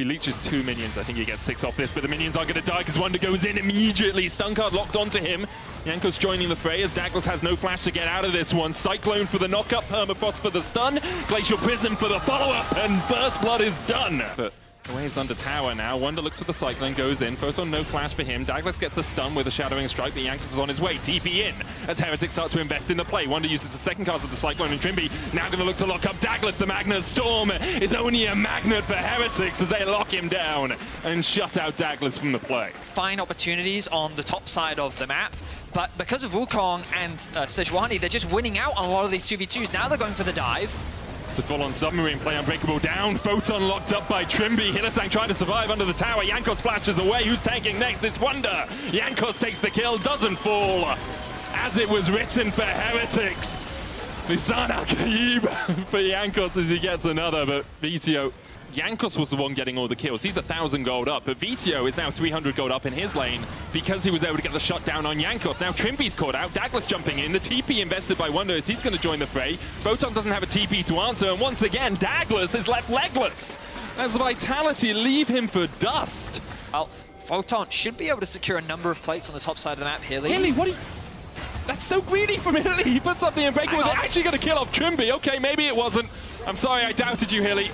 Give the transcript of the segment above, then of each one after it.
he leeches 2 minions, I think he gets 6 off this, but the minions are going to die because Wonder goes in immediately. Stun card locked onto him. Jankos joining the fray as Douglas has no flash to get out of this one. Cyclone for the knockup, Permafrost for the stun, Glacial Prism for the follow-up, and First Blood is done. But the wave's under tower now. Wonder looks for the Cyclone, goes in. Photon, no flash for him. Douglas gets the stun with a Shadowing Strike, but Jankos is on his way. TP in as Heretics start to invest in the play. Wonder uses the second cast of the Cyclone, and Trimby now going to look to lock up Douglas. The Magnet Storm is only a magnet for Heretics as they lock him down and shut out Douglas from the play. Fine opportunities on the top side of the map, but because of Wukong and Sejuani, they're just winning out on a lot of these 2v2s. Now they're going for the dive. It's a full-on submarine play, Unbreakable down. Photon locked up by Trimby. Hylissang trying to survive under the tower. Jankos flashes away. Who's tanking next? It's Wonder. Jankos takes the kill, doesn't fall. As it was written for Heretics. Lisana Kaib for Jankos as he gets another, but VTO. Jankos was the one getting all the kills. He's 1,000 gold up, but VTO is now 300 gold up in his lane because he was able to get the shutdown on Jankos. Now Trimby's caught out, Douglas jumping in, the TP invested by Wonder as he's going to join the fray. Photon doesn't have a TP to answer, and once again, Douglas is left legless as Vitality leave him for dust. Well, Photon should be able to secure a number of plates on the top side of the map. Hilly. Hilly, what are you... That's so greedy from Hilly. He puts up the Unbreakable. They're actually going to kill off Trimby. Okay, maybe it wasn't. I'm sorry, I doubted you, Hilly.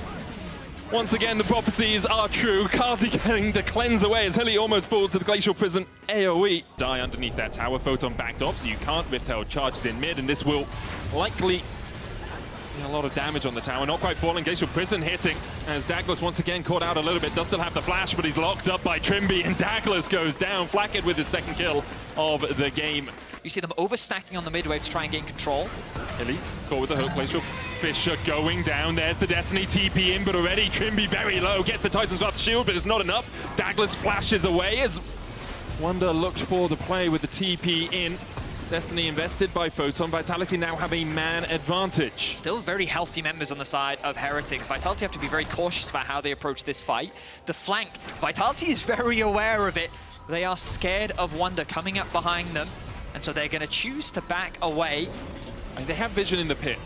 Once again, the prophecies are true. Kazi getting the cleanse away as Hilly almost falls to the Glacial Prison AoE. Die underneath that tower. Photon backed off, so you can't. Rift Herald charges in mid, and this will likely be a lot of damage on the tower. Not quite falling. Glacial Prison hitting as Douglas once again caught out a little bit. Does still have the flash, but he's locked up by Trimby, and Douglas goes down. Flacked with his second kill of the game. You see them overstacking on the mid wave to try and gain control. Hilly caught with the hook. Glacial Fisher going down. There's the Destiny TP in, but already Trimby very low. Gets the Titan's Wrath shield, but it's not enough. Douglas flashes away as Wonder looked for the play with the TP in. Destiny invested by Photon. Vitality now have a man advantage. Still very healthy members on the side of Heretics. Vitality have to be very cautious about how they approach this fight. The flank, Vitality is very aware of it. They are scared of Wonder coming up behind them, and so they're going to choose to back away. And they have vision in the pit.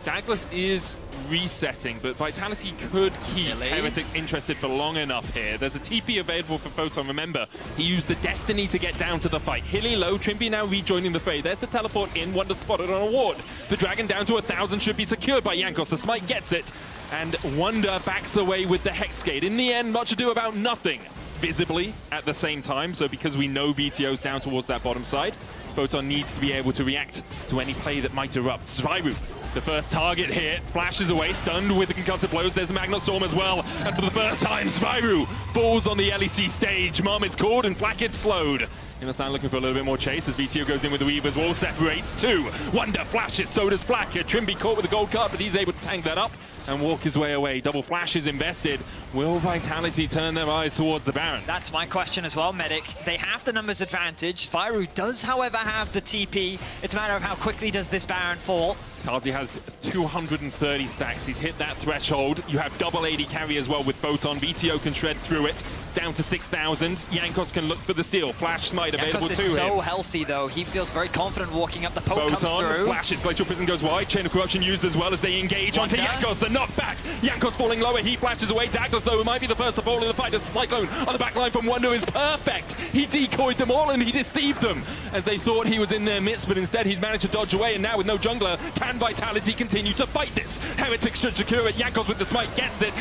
Douglas is resetting, but Vitality could keep Heretics interested for long enough here. There's a TP available for Photon. Remember, he used the Destiny to get down to the fight. Hilly low, Trimby now rejoining the fray. There's the teleport in, Wonder spotted on a ward. The Dragon down to 1,000 should be secured by Jankos. The Smite gets it, and Wonder backs away with the Hexgate. In the end, much ado about nothing. Visibly at the same time, so because we know VTO's down towards that bottom side, Photon needs to be able to react to any play that might erupt. Zviru, the first target here, flashes away, stunned with the concussive blows. There's a Magnet Storm as well, and for the first time, Zviru falls on the LEC stage. Mom is caught and Blackhead slowed. Hylissang looking for a little bit more chase as VTO goes in with the Weavers. Wall separates two. Wonder flashes, so does Blackhead. Trimby caught with the gold card, but he's able to tank that up and walk his way away. Double flash is invested. Will Vitality turn their eyes towards the Baron? That's my question as well, Medic. They have the numbers advantage. Zviru does, however, have the TP. It's a matter of how quickly does this Baron fall. Kazi has 230 stacks. He's hit that threshold. You have double AD carry as well with Photon. VTO can shred through it. It's down to 6,000. Jankos can look for the steal. Flash Smite available to him. Jankos is so healthy, though. He feels very confident walking up. The poke comes through. Flashes. Glacial Prison goes wide. Chain of Corruption used as well as they engage onto Jankos. The knockback. Jankos falling lower. He flashes away. Douglas, though, might be the first to fall in the fight. As the Cyclone on the back line from Wonder is perfect. He decoyed them all and he deceived them as they thought he was in their midst, but instead he'd managed to dodge away. And now with no jungler, can Vitality continue to fight this? Heretics should secure it. Jankos with the Smite gets it.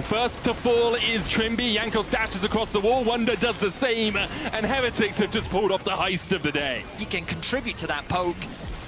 First to fall is Trimby. Jankos dashes across the wall. Wonder does the same. And Heretics have just pulled off the heist of the day. He can contribute to that poke,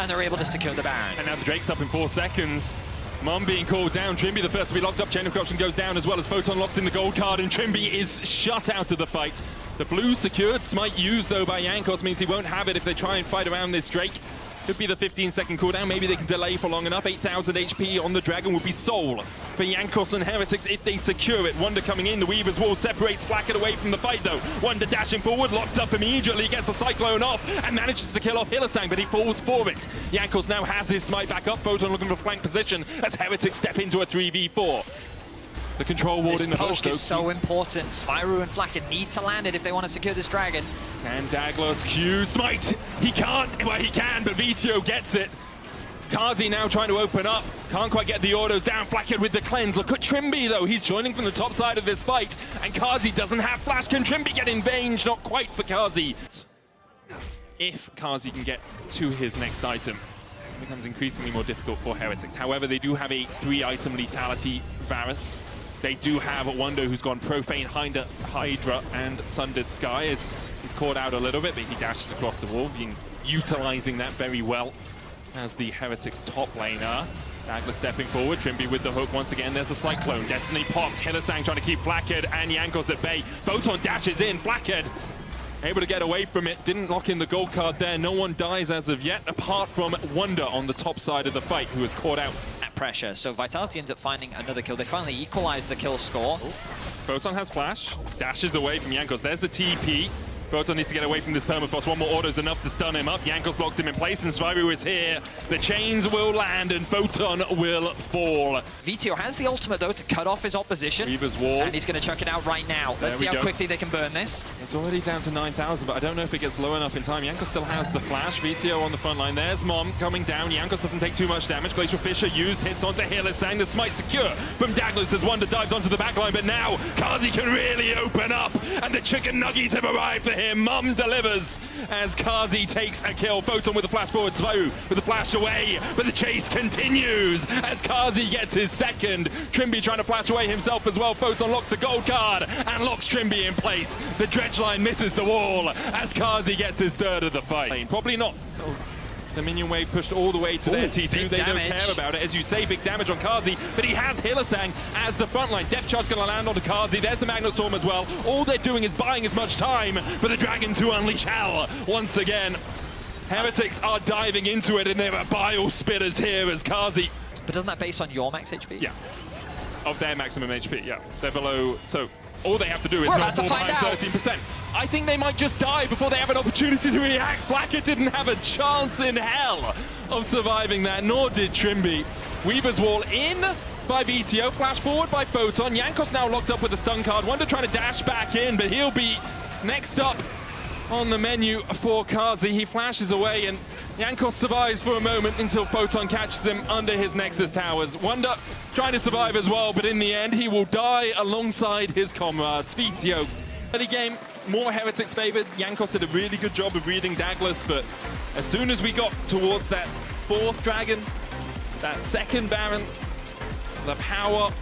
and they're able to secure the Baron. And now the Drake's up in 4 seconds. Mom being called down. Trimby the first to be locked up. Chain of Corruption goes down as well as Photon locks in the gold card, and Trimby is shut out of the fight. The blue secured. Smite used though by Jankos means he won't have it if they try and fight around this Drake. Could be the 15-second cooldown. Maybe they can delay for long enough. 8,000 HP on the Dragon would be soul for Jankos and Heretics if they secure it. Wonder coming in. The Weaver's wall separates Blackhead away from the fight, though. Wonder dashing forward, locked up immediately, gets the Cyclone off and manages to kill off Hylissang, but he falls for it. Jankos now has his Smite back up. Photon looking for flank position as Heretics step into a 3v4. The control ward in the bush, though. This poke is so important. Zviru and Flacken need to land it if they want to secure this Dragon. And Douglas Q Smite. He can't. Well, he can, but VTO gets it. Kazi now trying to open up. Can't quite get the autos down. Flackhead with the cleanse. Look at Trimby, though. He's joining from the top side of this fight. And Kazi doesn't have flash. Can Trimby get in range? Not quite for Kazi. If Kazi can get to his next item, it becomes increasingly more difficult for Heretics. However, they do have a 3-item lethality Varus. They do have Wonder, who's gone Profane, Hydra, and Sundered Sky. He's caught out a little bit, but he dashes across the wall, utilizing that very well as the Heretics top laner. Dagler stepping forward, Trimby with the hook once again. There's a slight clone. Destiny popped, Hillisang trying to keep Flackhead and Jankos at bay. Photon dashes in, Flackhead able to get away from it. Didn't lock in the gold card there. No one dies as of yet, apart from Wonder on the top side of the fight, who was caught out. At pressure, so Vitality ends up finding another kill. They finally equalize the kill score. Photon has flash, dashes away from Jankos. There's the TP. Photon needs to get away from this permafrost. One more auto is enough to stun him up. Jankos locks him in place, and Sviru is here. The chains will land, and Photon will fall. VIT has the ultimate, though, to cut off his opposition. Reaver's wall. And he's going to chuck it out right now. Let's see how quickly they can burn this. It's already down to 9,000, but I don't know if it gets low enough in time. Jankos still has the flash. VTO on the front line. There's Mom coming down. Jankos doesn't take too much damage. Glacial Fissure used, hits onto Hillisang. The smite secure from Daglas as Wonder dives onto the backline, but now Kazi can really open up, and the chicken nuggies have arrived for him. Mom delivers as Kazi takes a kill. Photon with the flash forward, Sviru with the flash away, but the chase continues as Kazi gets his second. Trimby trying to flash away himself as well. Photon locks the gold card and locks Trimby in place. The dredge line misses the wall as Kazi gets his third of the fight. Probably not. The minion wave pushed all the way to their T2. They don't care about it. As you say, big damage on Kazi, but he has Hillisang as the front line. Depth charge going to land onto Kazi. There's the Magnet Storm as well. All they're doing is buying as much time for the Dragon to unleash hell once again. Heretics are diving into it, and there are bile spitters here as Kazi. But doesn't that base on your max HP? Yeah. Of their maximum HP, yeah. They're below, so all they have to do is not fall behind 13%. I think they might just die before they have an opportunity to react. Flacker didn't have a chance in hell of surviving that, nor did Trimby. Weaver's wall in by BTO, flash forward by Photon. Jankos now locked up with a stun card. Wonder trying to dash back in, but he'll be next up on the menu for Kazi. He flashes away, and Jankos survives for a moment until Photon catches him under his Nexus towers. Wonder trying to survive as well, but in the end, he will die alongside his comrades. VTO. Early game, more Heretics favored. Jankos did a really good job of reading Daglas, but as soon as we got towards that fourth dragon, that second Baron, the power